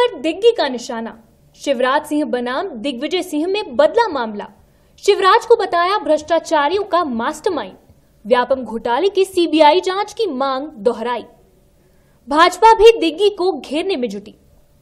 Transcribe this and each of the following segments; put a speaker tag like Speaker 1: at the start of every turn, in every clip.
Speaker 1: पर दिग्गी का निशाना। शिवराज सिंह बनाम दिग्विजय सिंह में बदला मामला। शिवराज को बताया भ्रष्टाचारियों का मास्टरमाइंड। व्यापम घोटाले की सीबीआई जांच की मांग दोहराई। भाजपा भी दिग्गी को घेरने में जुटी।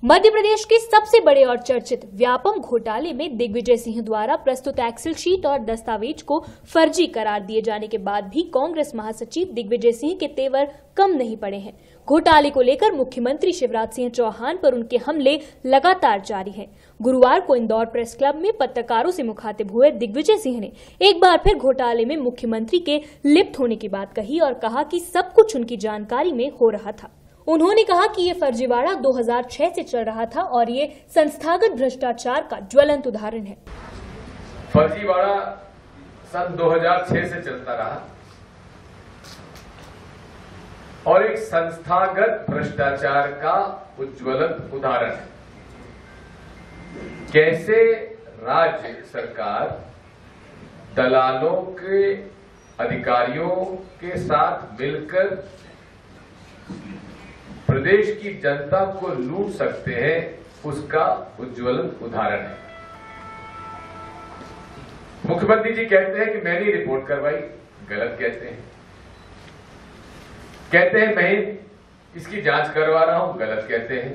Speaker 1: मध्य प्रदेश के सबसे बड़े और चर्चित व्यापम घोटाले में दिग्विजय सिंह द्वारा प्रस्तुत एक्सेल शीट और दस्तावेज को फर्जी करार दिए जाने के बाद भी कांग्रेस महासचिव दिग्विजय सिंह के तेवर कम नहीं पड़े हैं। घोटाले को लेकर मुख्यमंत्री शिवराज सिंह चौहान पर उनके हमले लगातार जारी हैं। गुरुवार को इंदौर प्रेस क्लब में पत्रकारों से मुखातिब हुए दिग्विजय सिंह ने एक बार फिर घोटाले में मुख्यमंत्री के लिप्त होने की बात कही और कहा कि सब कुछ उनकी जानकारी में हो रहा था। उन्होंने कहा कि ये फर्जीवाड़ा 2006 से चल रहा था और ये संस्थागत भ्रष्टाचार का ज्वलंत उदाहरण है।
Speaker 2: फर्जीवाड़ा सन 2006 से चलता रहा और एक संस्थागत भ्रष्टाचार का उज्ज्वलंत उदाहरण है। कैसे राज्य सरकार दलालों के अधिकारियों के साथ मिलकर प्रदेश की जनता को लूट सकते हैं, उसका उज्ज्वलंत उदाहरण है। मुख्यमंत्री जी कहते हैं कि मैंने रिपोर्ट करवाई, गलत कहते हैं। कहते हैं मैं इसकी जांच करवा रहा हूं, गलत कहते हैं।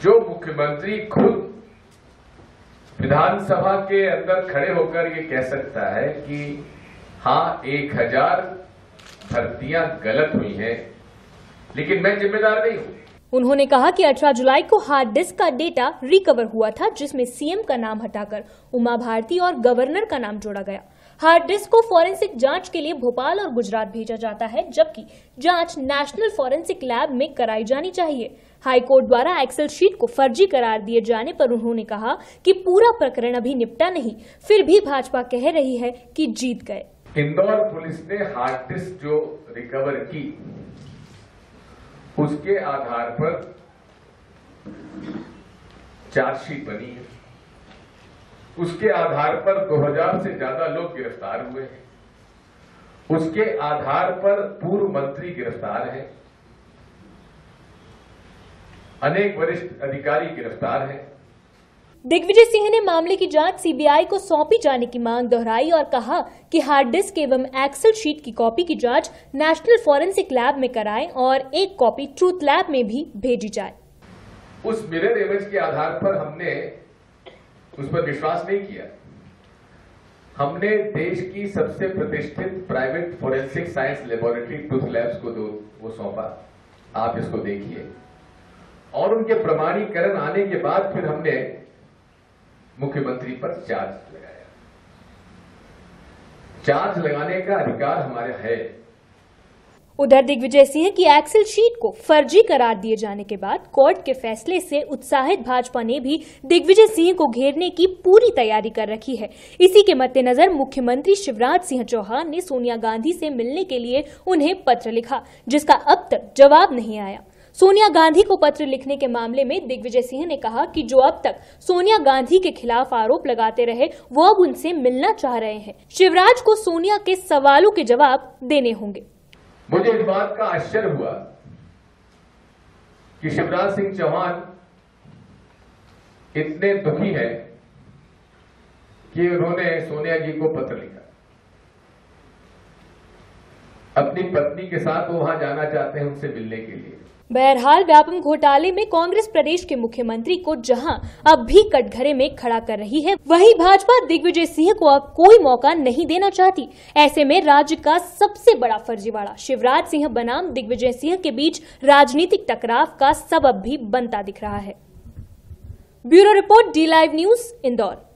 Speaker 2: जो मुख्यमंत्री खुद विधानसभा के अंदर खड़े होकर ये कह सकता है कि हां 1000 भर्तियां गलत हुई हैं, लेकिन मैं जिम्मेदार नहीं हूं।
Speaker 1: उन्होंने कहा कि 18 जुलाई को हार्ड डिस्क का डेटा रिकवर हुआ था, जिसमें सीएम का नाम हटाकर उमा भारती और गवर्नर का नाम जोड़ा गया। हार्ड डिस्क को फॉरेंसिक जांच के लिए भोपाल और गुजरात भेजा जाता है, जबकि जांच नेशनल फॉरेंसिक लैब में कराई जानी चाहिए। हाईकोर्ट द्वारा एक्सेल शीट को फर्जी करार दिए जाने पर उन्होंने कहा कि पूरा प्रकरण अभी निपटा नहीं, फिर भी भाजपा कह रही है कि जीत गए।
Speaker 2: इंदौर पुलिस ने हार्ड डिस्क जो रिकवर की, उसके आधार पर चार्जशीट बनी है। उसके आधार पर 2000 से ज्यादा लोग गिरफ्तार हुए हैं। उसके आधार पर पूर्व मंत्री गिरफ्तार हैं, अनेक वरिष्ठ अधिकारी गिरफ्तार हैं।
Speaker 1: दिग्विजय सिंह ने मामले की जांच सीबीआई को सौंपी जाने की मांग दोहराई और कहा कि हार्ड डिस्क एवं एक्सेल शीट की कॉपी की जांच नेशनल फॉरेंसिक लैब में कराएं और एक कॉपी ट्रूथ लैब में भी भेजी जाए।
Speaker 2: उस मिरर इमेज के आधार पर हमने उस पर विश्वास नहीं किया। हमने देश की सबसे प्रतिष्ठित private forensic science laboratory truth labs को वो सौंपा, आप इसको देखिए, और उनके प्रमाणीकरण आने के बाद फिर हमने मुख्यमंत्री पर चार्ज लगाया। चार्ज लगाने का अधिकार हमारे है।
Speaker 1: उधर दिग्विजय सिंह की एक्सेल शीट को फर्जी करार दिए जाने के बाद कोर्ट के फैसले से उत्साहित भाजपा ने भी दिग्विजय सिंह को घेरने की पूरी तैयारी कर रखी है। इसी के मद्देनजर मुख्यमंत्री शिवराज सिंह चौहान ने सोनिया गांधी से मिलने के लिए उन्हें पत्र लिखा, जिसका अब तक जवाब नहीं आया। सोनिया गांधी को पत्र लिखने के मामले में दिग्विजय सिंह ने कहा कि जो अब तक सोनिया गांधी के खिलाफ आरोप लगाते रहे, वो अब उनसे मिलना चाह रहे हैं। शिवराज को सोनिया के सवालों के जवाब देने होंगे।
Speaker 2: मुझे इस बात का आश्चर्य हुआ कि शिवराज सिंह चौहान इतने दुखी हैं कि उन्होंने सोनिया जी को पत्र लिखा। अपनी पत्नी के साथ वो वहां जाना चाहते हैं, उनसे मिलने के लिए।
Speaker 1: बहरहाल व्यापम घोटाले में कांग्रेस प्रदेश के मुख्यमंत्री को जहां अब भी कटघरे में खड़ा कर रही है, वहीं भाजपा दिग्विजय सिंह को अब कोई मौका नहीं देना चाहती। ऐसे में राज्य का सबसे बड़ा फर्जीवाड़ा शिवराज सिंह बनाम दिग्विजय सिंह के बीच राजनीतिक टकराव का सबब भी बनता दिख रहा है। Bureau report, D live news, Indore.